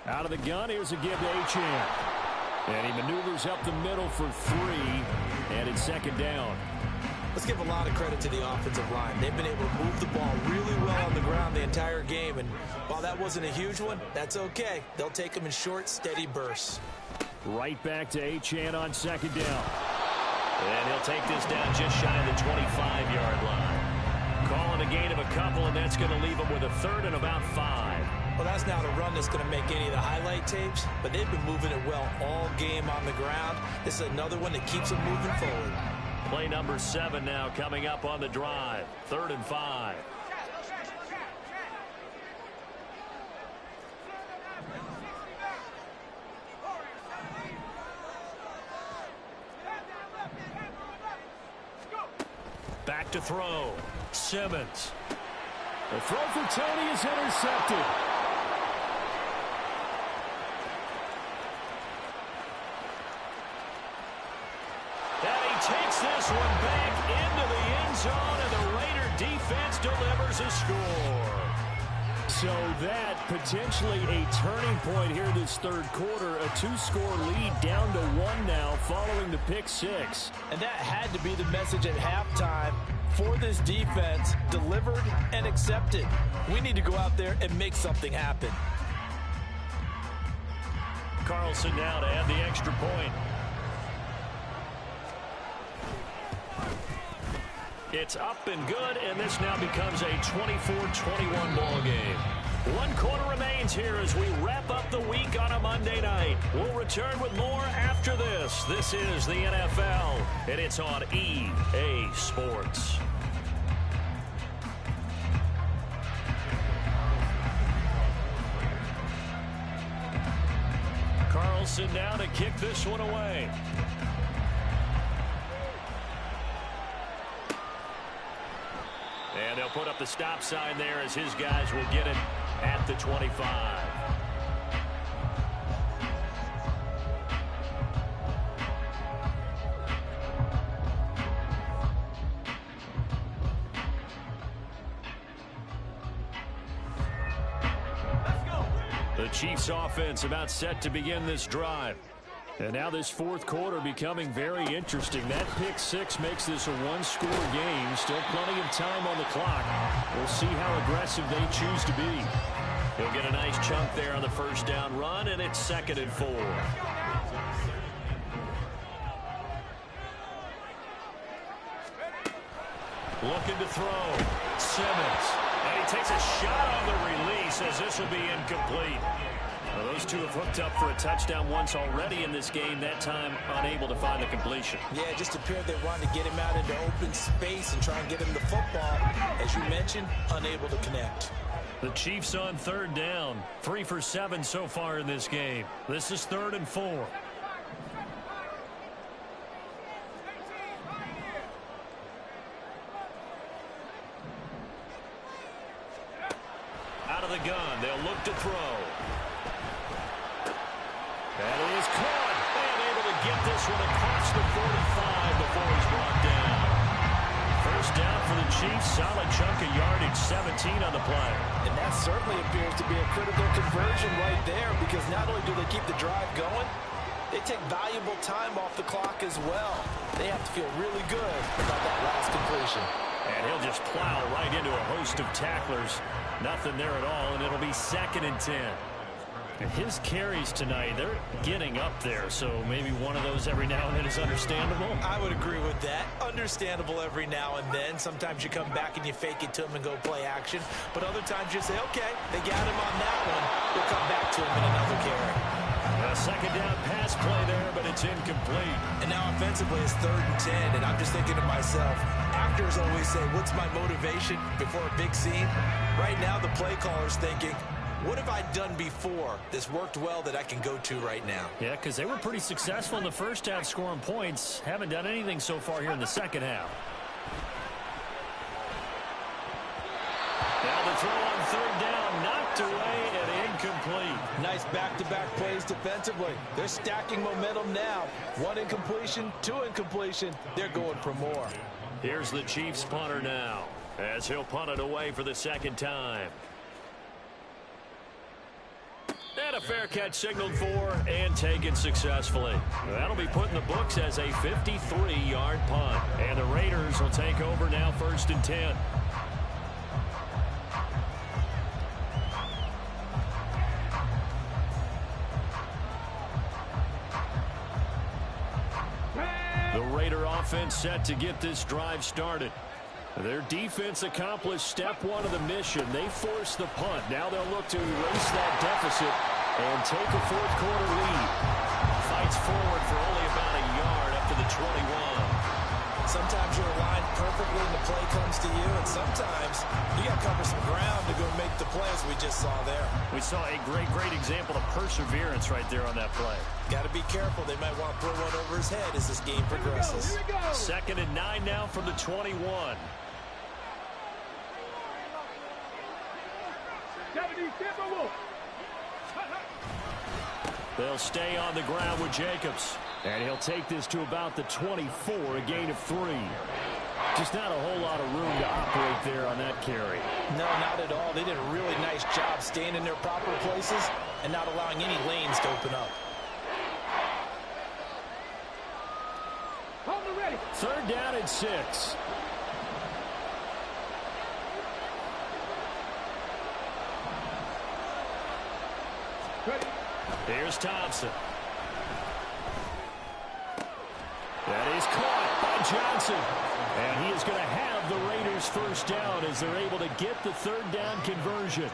Out of the gun, here's a give to Achane. And he maneuvers up the middle for 3. And it's 2nd down.
Let's give a lot of credit to the offensive line. They've been able to move the ball really well on the ground the entire game. And while that wasn't a huge one, that's okay. They'll take them in short, steady bursts.
Right back to Achane on 2nd down. And he'll take this down just shy of the 25-yard line. Calling a gain of a couple, and that's going to leave him with a 3rd and about 5.
Well, that's not a run that's going to make any of the highlight tapes, but they've been moving it well all game on the ground. This is another one that keeps them moving forward.
Play number 7 now coming up on the drive. 3rd and 5. Back to throw. Simmons. The throw for Tony is intercepted. And he takes this one back into the end zone, and the Raider defense delivers a score. So that potentially a turning point here this 3rd quarter. A 2-score lead down to 1 now following the pick 6.
And that had to be the message at halftime for this defense, delivered and accepted. We need to go out there and make something happen.
Carlson now to add the extra point. It's up and good, and this now becomes a 24-21 ball game. 1 quarter remains here as we wrap up the week on a Monday night. We'll return with more after this. This is the NFL, and it's on EA Sports. Carlson now to kick this one away. And they'll put up the stop sign there as his guys will get it at the 25. The Chiefs offense about set to begin this drive. And now this 4th quarter becoming very interesting. That pick 6 makes this a 1-score game. Still plenty of time on the clock. We'll see how aggressive they choose to be. He'll get a nice chunk there on the 1st down run, and it's 2nd and 4. Looking to throw. Simmons. And he takes a shot on the release as this will be incomplete. Well, those two have hooked up for a touchdown once already in this game, that time unable to find the completion.
Yeah, it just appeared they wanted to get him out into open space and try and get him the football. As you mentioned, unable to connect.
The Chiefs on third down. 3 for 7 so far in this game. This is 3rd and 4. Out of the gun. They'll look to throw. That is caught. And able to get this one across the 45 before he's brought down. First down for the Chiefs. Solid chunk of yardage. 17 on the play.
And that certainly appears to be a critical conversion right there, because not only do they keep the drive going, they take valuable time off the clock as well. They have to feel really good about that last completion.
And he'll just plow right into a host of tacklers. Nothing there at all, and it'll be 2nd and 10. And his carries tonight, they're getting up there, so maybe one of those every now and then is understandable.
I would agree with that. Understandable every now and then. Sometimes you come back and you fake it to him and go play action. But other times you say, okay, they got him on that one. We'll come back to him in another carry.
A 2nd down pass play there, but it's incomplete.
And now offensively it's 3rd and 10, and I'm just thinking to myself, actors always say, what's my motivation before a big scene? Right now the play caller's thinking, what have I done before that's worked well that I can go to right now?
Yeah, because they were pretty successful in the first half scoring points. Haven't done anything so far here in the second half. Now the throw on 3rd down, knocked away and incomplete.
Nice back-to-back plays defensively. They're stacking momentum now. 1 incompletion, 2 incompletion. They're going for more.
Here's the Chiefs punter now, as he'll punt it away for the 2nd time. And a fair catch signaled for and taken successfully. That'll be put in the books as a 53-yard punt. And the Raiders will take over now, 1st and 10. The Raider offense set to get this drive started. Their defense accomplished step 1 of the mission. They forced the punt. Now they'll look to erase that deficit and take a 4th quarter lead. Fights forward for only about a yard up to the 21.
Sometimes you're aligned perfectly and the play comes to you, and sometimes you got to cover some ground to go make the play, as we just saw there.
We saw a great example of perseverance right there on that play.
Got to be careful. They might want to throw one over his head as this game progresses.
2nd and 9 now from the 21. They'll stay on the ground with Jacobs. And he'll take this to about the 24, a gain of 3. Just not a whole lot of room to operate there on that carry.
No, not at all. They did a really nice job staying in their proper places and not allowing any lanes to open up.
3rd down and 6. Here's Thompson. That is caught by Johnson. And he is going to have the Raiders' 1st down as they're able to get the 3rd down conversion.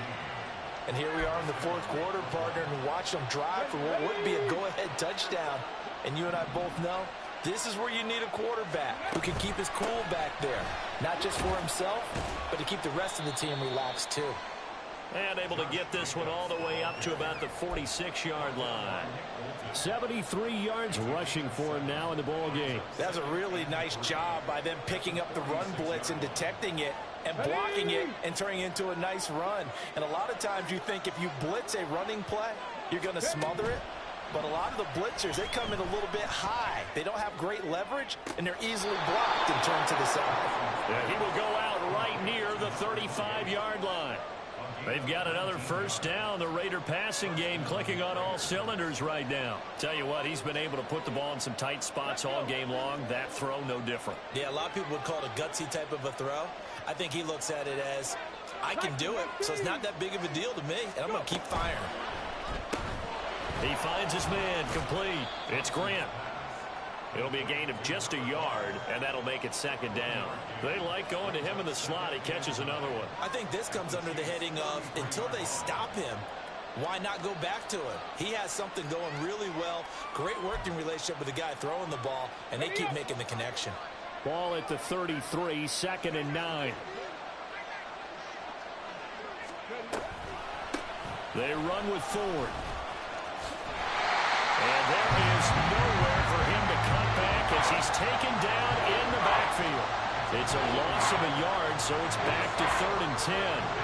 And here we are in the 4th quarter, partner, and watch them drive for what would be a go-ahead touchdown. And you and I both know this is where you need a quarterback who can keep his cool back there. Not just for himself, but to keep the rest of the team relaxed too.
And able to get this one all the way up to about the 46-yard line. 73 yards rushing for him now in the ball game.
That's a really nice job by them picking up the run blitz and detecting it and blocking it and turning it into a nice run. And a lot of times you think if you blitz a running play, you're going to smother it. But a lot of the blitzers, they come in a little bit high. They don't have great leverage, and they're easily blocked and turned to the side.
Yeah, he will go out right near the 35-yard line. They've got another 1st down. The Raider passing game clicking on all cylinders right now. Tell you what, he's been able to put the ball in some tight spots all game long. That throw, no different.
Yeah, a lot of people would call it a gutsy type of a throw. I think he looks at it as, I can do it, so it's not that big of a deal to me, and I'm going to keep firing.
He finds his man, complete. It's Grant. It'll be a gain of just a yard, and that'll make it 2nd down. They like going to him in the slot. He catches another one.
I think this comes under the heading of, until they stop him, why not go back to him? He has something going really well. Great working relationship with the guy throwing the ball, and they keep making the connection.
Ball at the 33, 2nd and 9. They run with Ford. And there is nowhere for him to cut back as he's taken down in the backfield. It's a loss of a yard, so it's back to 3rd and 10.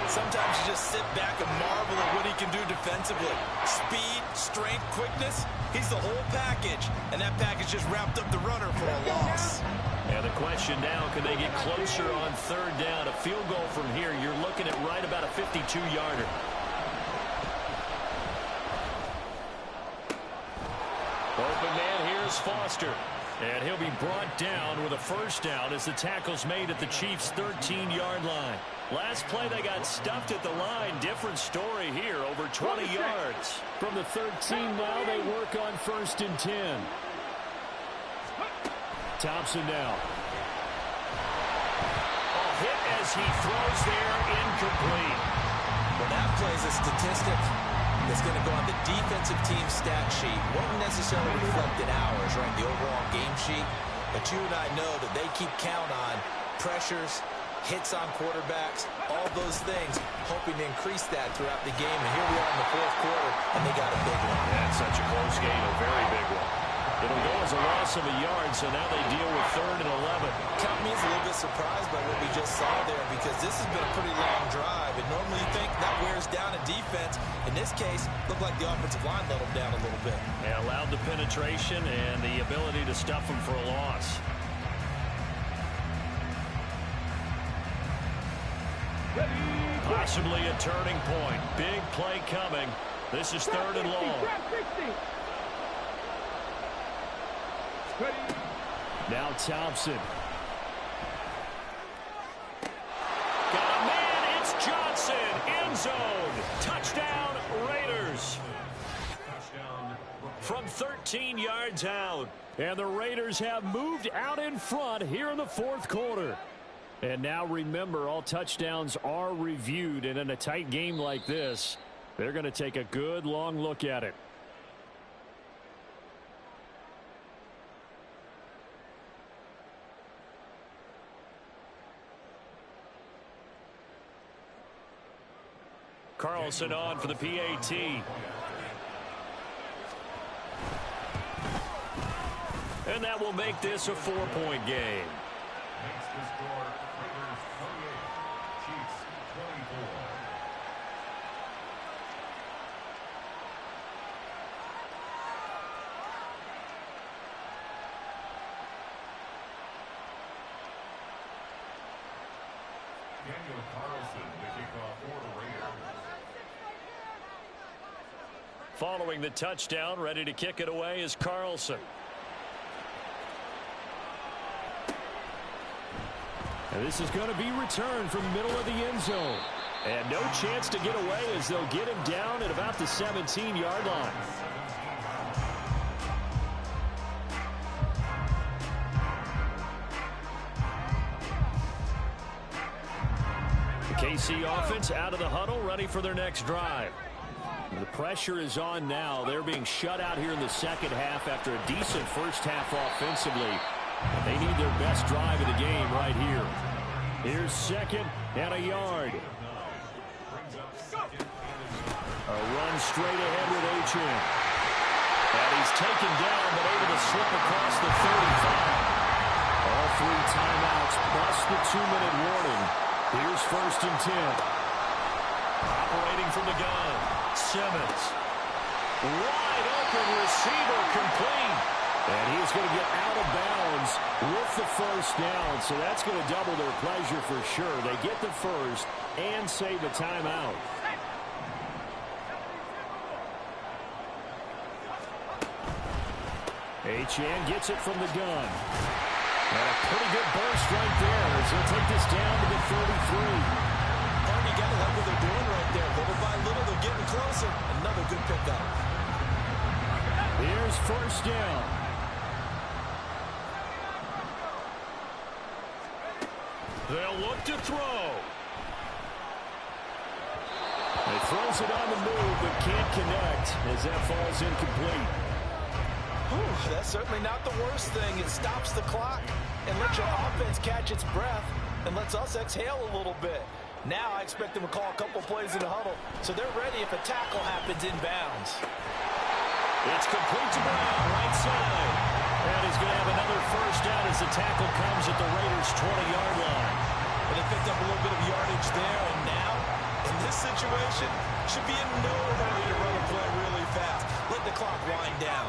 Sometimes you just sit back and marvel at what he can do defensively. Speed, strength, quickness. He's the whole package, and that package just wrapped up the runner for a loss.
And the question now, can they get closer on 3rd down? A field goal from here, you're looking at right about a 52-yarder. Open man here is Foster. And he'll be brought down with a 1st down as the tackle's made at the Chiefs' 13-yard line. Last play, they got stuffed at the line. Different story here, over 20 yards. From the 13 now, they work on 1st and 10. Thompson now. A hit as he throws there, incomplete.
Well, that play's a statistic that's going to go on the defensive team stat sheet. Won't necessarily reflect in ours, right, the overall game sheet. But you and I know that they keep count on pressures, hits on quarterbacks, all those things, hoping to increase that throughout the game. And here we are in the 4th quarter, and they got a big one.
That's such a close game, a very big one. It'll go as a loss of a yard, so now they deal with 3rd and 11.
Count me as a little bit surprised by what we just saw there, because this has been a pretty long drive, and normally you think that wears down a defense. In this case, looked like the offensive line let them down a little bit.
And allowed the penetration and the ability to stuff them for a loss. Possibly a turning point. Big play coming. This is 3rd and long. Now Thompson. Got a man. It's Johnson. End zone. Touchdown, Raiders. From 13 yards out. And the Raiders have moved out in front here in the 4th quarter. And now remember, all touchdowns are reviewed. And in a tight game like this, they're going to take a good long look at it. Carlson on for the PAT. And that will make this a 4-point game.
Makes the score Raiders 28, Chiefs 24. Daniel Carlson, the kickoff for the Raiders.
Following the touchdown, ready to kick it away is Carlson. And this is going to be returned from the middle of the end zone. And no chance to get away as they'll get him down at about the 17-yard line. The KC offense out of the huddle, ready for their next drive. The pressure is on now. They're being shut out here in the 2nd half after a decent 1st half offensively. They need their best drive of the game right here. Here's 2nd and a yard. A run straight ahead with Achane. And he's taken down but able to slip across the 35. All 3 timeouts plus the 2-minute warning. Here's 1st and 10. Operating from the gun. Simmons. Wide open receiver complete. And he's going to get out of bounds with the 1st down. So that's going to double their pleasure for sure. They get the 1st and save a timeout. Achane gets it from the gun. And a pretty good burst right there as he'll take this down to the 33.
You got to like what they're doing right there. Little by little, they're getting closer. Another good pickup.
Here's 1st down. They'll look to throw. He throws it on the move, but can't connect as that falls incomplete.
Whew, that's certainly not the worst thing. It stops the clock and lets your offense catch its breath and lets us exhale a little bit. Now I expect them to call a couple plays in the huddle, so they're ready if a tackle happens inbounds.
It's complete to Brown, right side. And he's going to have another first down as the tackle comes at the Raiders' 20-yard line.
And they picked up a little bit of yardage there, and now, in this situation, should be in no hurry to run a play really fast. Let the clock wind down.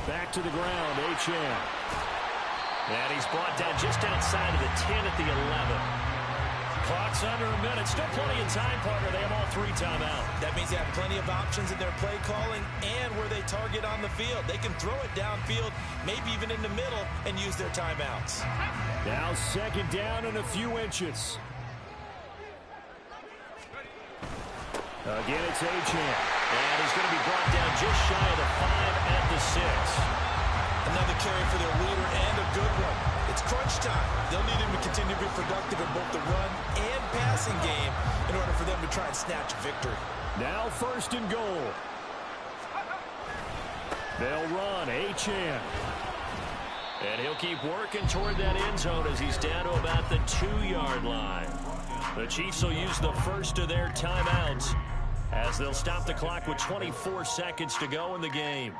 Back to the ground, Achane. And he's brought down just outside of the 10 at the 11. Clock's under a minute. Still plenty of time, partner. They have all 3 timeouts.
That means they have plenty of options in their play calling and where they target on the field. They can throw it downfield, maybe even in the middle, and use their timeouts.
Now 2nd down and a few inches. Again, it's Achane. And he's going to be brought down just shy of the 5 at the 6.
Another carry for their leader and a good one. It's crunch time. They'll need him to continue to be productive in both the run and passing game in order for them to try and snatch victory.
Now 1st and goal. They'll run, Achane. And he'll keep working toward that end zone as he's down to about the 2-yard line. The Chiefs will use the first of their timeouts as they'll stop the clock with 24 seconds to go in the game.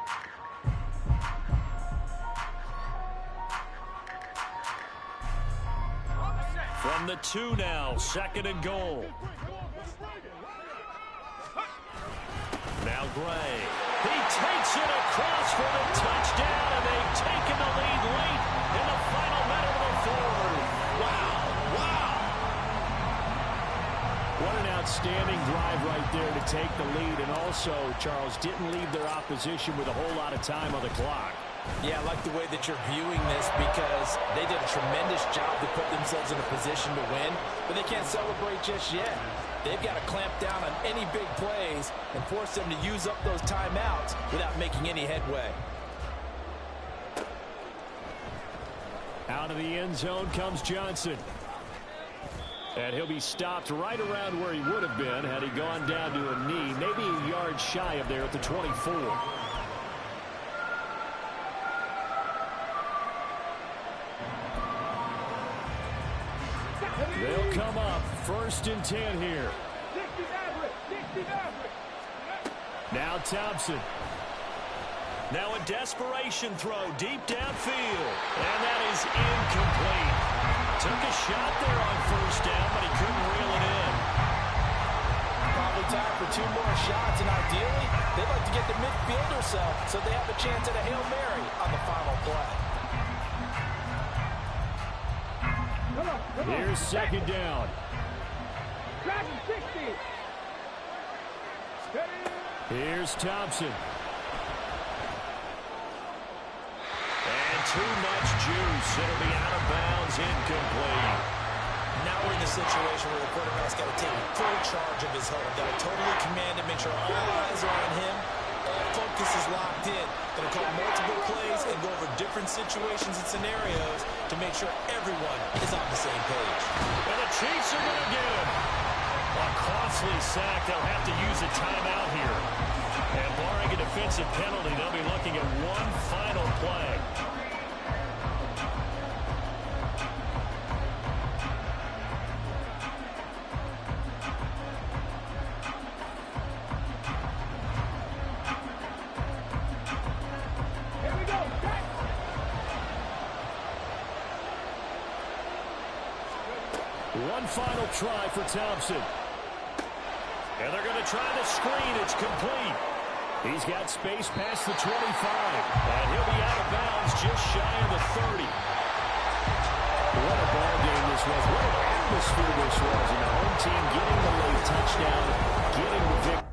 From the 2 now, 2nd and goal. Now Gray. He takes it across for the touchdown, and they've taken the lead late in the final minute of the 4th.
Wow, wow.
What an outstanding drive right there to take the lead, and also, Charles, didn't leave their opposition with a whole lot of time on the clock.
Yeah, I like the way that you're viewing this because they did a tremendous job to put themselves in a position to win, but they can't celebrate just yet. They've got to clamp down on any big plays and force them to use up those timeouts without making any headway.
Out of the end zone comes Johnson. And he'll be stopped right around where he would have been had he gone down to a knee, maybe a yard shy of there at the 24. They'll come up 1st and 10 here. Now Thompson. Now a desperation throw deep downfield. And that is incomplete. Took a shot there on 1st down, but he couldn't reel it in.
Probably time for 2 more shots, and ideally, they'd like to get the midfield or so they have a chance at a Hail Mary on the final play.
Here's 2nd down. Here's Thompson. And too much juice. It'll be out of bounds, incomplete.
Now we're in the situation where the quarterback's got to take full charge of his huddle. Got to totally command it, make sure all eyes are on him. All focus is locked in. Going to call multiple plays and go over different situations and scenarios to make sure everyone is on the same page.
And the Chiefs are going to get him. A costly sack. They'll have to use a timeout here. And barring a defensive penalty, they'll be looking at one final play. One final try for Thompson. And they're going to try the screen. It's complete. He's got space past the 25. And he'll be out of bounds just shy of the 30. What a ball game this was. What an atmosphere this was. And the home team getting the late touchdown, getting the victory.